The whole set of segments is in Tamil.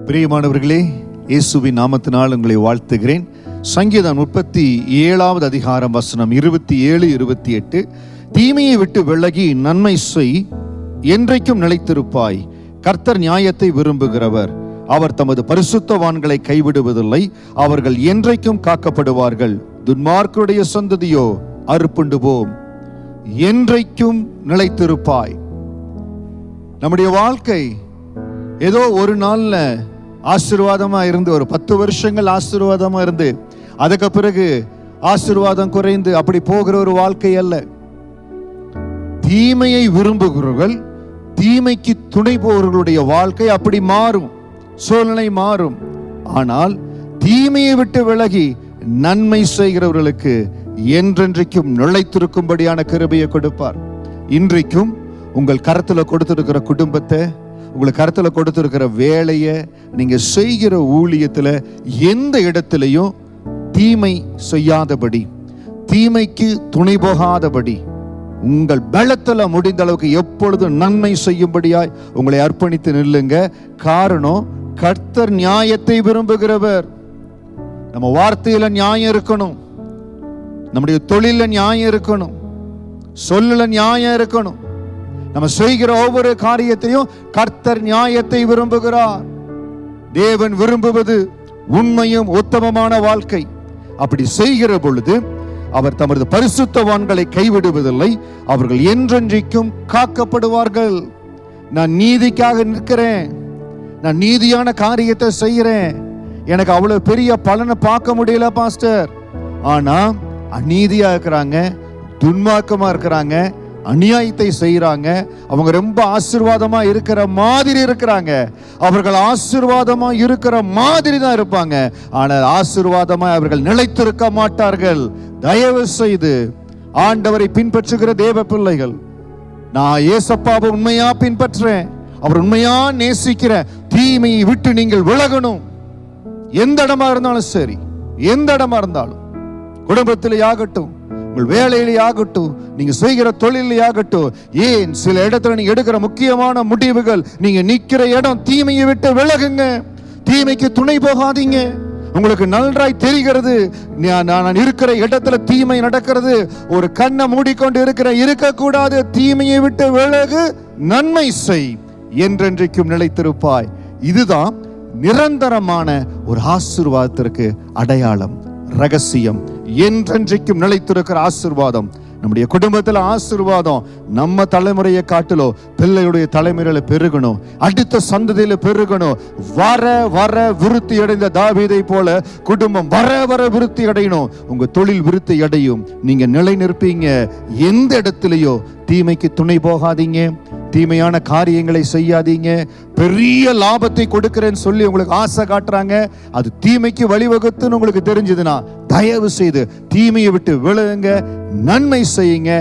பிரியமானவர்களே, இயேசுவின் நாமத்தினால் உங்களை வாழ்த்துகிறேன். சங்கீதம் 37 அதிகாரம் வசனம் 27, 28. தீமையை விட்டு விலகி நன்மை செய், என்றைக்கும் நிலைத்திருப்பாய். கர்த்தர் நியாயத்தை விரும்புகிறவர், அவர் தமது பரிசுத்தவான்களை கைவிடுவதில்லை. அவர்கள் என்றைக்கும் காக்கப்படுவார்கள். துன்மார்க்கருடைய சந்ததியோ அறுப்புண்டு போம். என்றைக்கும் நிலைத்திருப்பாய். நம்முடைய வாழ்க்கை ஏதோ ஒரு நாள்ல ஆசீர்வாதமா இருந்து, ஒரு 10 வருஷங்கள் ஆசீர்வாதமா இருந்து, அதுக்கு பிறகு ஆசீர்வாதம் குறைந்து அப்படி போகிற ஒரு வாழ்க்கை அல்ல. தீமையை விரும்புகிறவர்கள், தீமைக்கு துணை போவர்களுடைய வாழ்க்கை அப்படி மாறும், சூழ்நிலை மாறும். ஆனால் தீமையை விட்டு விலகி நன்மை செய்கிறவர்களுக்கு என்றென்றைக்கும் நிலைத்திருக்கும்படியான கிருபையை கொடுப்பார். இன்றைக்கும் உங்கள் கரத்துல கொடுத்திருக்கிற குடும்பத்தை, உங்களுக்கு கருத்துல கொடுத்திருக்கிற வேலையை, நீங்க செய்கிற ஊழியத்துல எந்த இடத்திலையும் தீமை செய்யாதபடி, தீமைக்கு துணை போகாதபடி, உங்கள் பலத்துல முடிந்த அளவுக்கு எப்பொழுதும் நன்மை செய்யும்படியாய் உங்களை அர்ப்பணித்து நில்லுங்க. காரணம், கர்த்தர் நியாயத்தை விரும்புகிறவர். நம்ம வார்த்தையில நியாயம் இருக்கணும், நம்முடைய தொழில நியாயம் இருக்கணும், சொல்லுல நியாயம் இருக்கணும். நம்ம செய்கிற ஒவ்வொரு காரியத்தையும் கர்த்தர் நியாயத்தை விரும்புகிறார். தேவன் விரும்புவது உண்மையும் உத்தமமான வாழ்க்கை. அப்படி செய்கிற பொழுது அவர் தமது பரிசுத்தவான்களை கைவிடுவதில்லை. அவர்கள் என்றென்றைக்கும் காக்கப்படுவார்கள். நான் நீதிக்காக நிற்கிறேன், நான் நீதியான காரியத்தை செய்கிறேன், எனக்கு அவ்வளவு பெரிய பலனை பார்க்க முடியல பாஸ்டர். ஆனா அநீதியா இருக்கிறாங்க, துன்மார்க்கமா இருக்கிறாங்க, அநியாயத்தை செய்யறாங்க. அவங்க ரொம்ப ஆசீர்வாதமா இருக்கிற மாதிரி இருக்கிறாங்க. அவர்கள் ஆசீர்வாதமா இருக்கிற மாதிரி தான் இருப்பாங்க, ஆனால் ஆசீர்வாதமா அவர்கள் நிலைத்திருக்க மாட்டார்கள். தயவு செய்து ஆண்டவரை பின்பற்றுகிற தேவ பிள்ளைகள், நான் ஏசப்பாவை உண்மையா பின்பற்றேன், அவர் உண்மையா நேசிக்கிறேன், தீமையை விட்டு நீங்கள் விலகணும். எந்த இடமா இருந்தாலும் சரி, எந்த இடமா இருந்தாலும், குடும்பத்திலே ஆகட்டும், உங்கள் வேலையிலே ஆகட்டும், நீங்க செய்கிற தொழிலே ஆகட்டும், ஏன் சில இடத்துல நீங்க எடுக்கிற முக்கியமான முடிவுகள், நீங்க நிக்கிற இடம் தீமையை விட்டு விலகுங்க. தீமைக்கு துணை போகாதீங்க. உங்களுக்கு நன்றாய் தெரிகிறது, நான் இருக்கிற இடத்துல தீமை நடக்கிறது, ஒரு கண்ணை மூடிக்கொண்டு இருக்கக்கூடாது. தீமையை விட்டு விலகு, நன்மை செய், என்றென்றைக்கும் நிலைத்திருப்பாய். இதுதான் நிரந்தரமான ஒரு ஆசீர்வாதத்திற்கு அடையாளம், ரகசியம். என்றென்றைக்கும் நிலைத்திருக்கிற ஆசீர்வாதம். நம்முடைய குடும்பத்தில் ஆசீர்வாதம் நம்ம தலைமுறையை காட்டிலோ பிள்ளையுடைய தலைமுறையில பெருகணும், அடுத்த சந்ததியில பெருகணும். வர வர விருத்தி அடைந்த தாவீதை போல குடும்பம் வர வர விருத்தி அடையணும். உங்க தொழில் விருத்தி அடையும், நீங்க நிலை நிற்பீங்க. எந்த இடத்திலேயோ தீமைக்கு துணை போகாதீங்க, தீமையான காரியங்களை செய்யாதீங்க. பெரிய லாபத்தை கொடுக்கிறேன்னு சொல்லி உங்களுக்கு ஆசை காட்டுறாங்க, அது தீமைக்கு வழிவகுத்துன்னு உங்களுக்கு தெரிஞ்சதுன்னா தயவு செய்து தீமையை விட்டு விலகுங்க, நன்மை செய்யுங்க,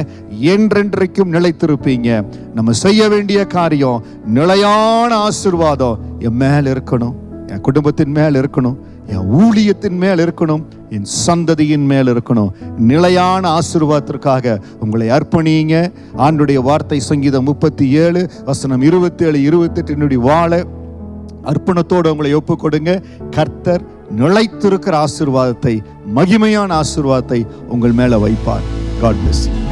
என்றென்றைக்கும் நிலைத்திருப்பீங்க. நம்ம செய்ய வேண்டிய காரியம், நிலையான ஆசீர்வாதம் என் மேல இருக்கணும், என் குடும்பத்தின் மேல் இருக்கணும், என் ஊழியத்தின் மேல் இருக்கணும், என் சந்ததியின் மேல் இருக்கணும். நிலையான ஆசீர்வாதத்திற்காக உங்களை அர்ப்பணிங்க. ஆண்டுடைய வார்த்தை சங்கீதம் 37 வசனம் 27, 28 வாழ அர்ப்பணத்தோடு உங்களை ஒப்பு கொடுங்க. கர்த்தர் நிலைத்திருக்கிற ஆசீர்வாதத்தை, மகிமையான ஆசீர்வாதத்தை உங்கள் மேல வைப்பார். God bless you.